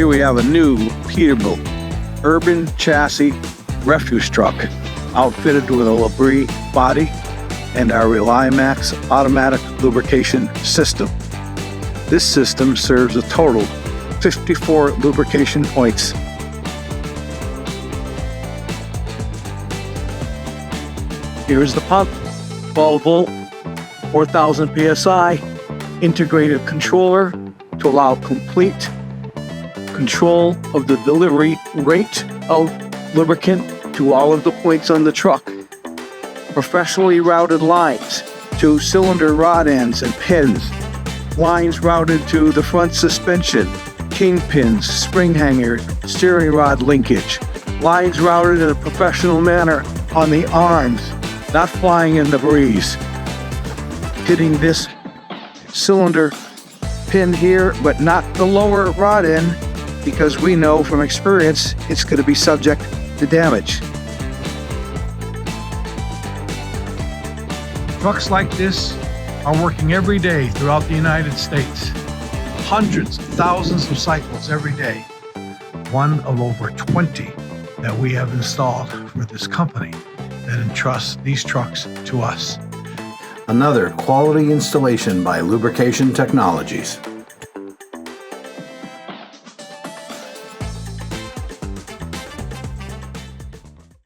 Here we have a new Peterbilt urban chassis refuse truck outfitted with a Lubrication body and our ReliMax automatic lubrication system. This system serves a total 54 lubrication points. Here's the pump, 12 volt, 4,000 psi, integrated controller to allow complete control of the delivery rate of lubricant to all of the points on the truck. Professionally routed lines to cylinder rod ends and pins. Lines routed to the front suspension, kingpins, spring hanger, steering rod linkage. Lines routed in a professional manner on the arms, not flying in the breeze. Hitting this cylinder pin here, but not the lower rod end, because we know from experience it's going to be subject to damage. Trucks like this are working every day throughout the United States. Hundreds of thousands of cycles every day. One of over 20 that we have installed for this company that entrusts these trucks to us. Another quality installation by Lubrication Technologies.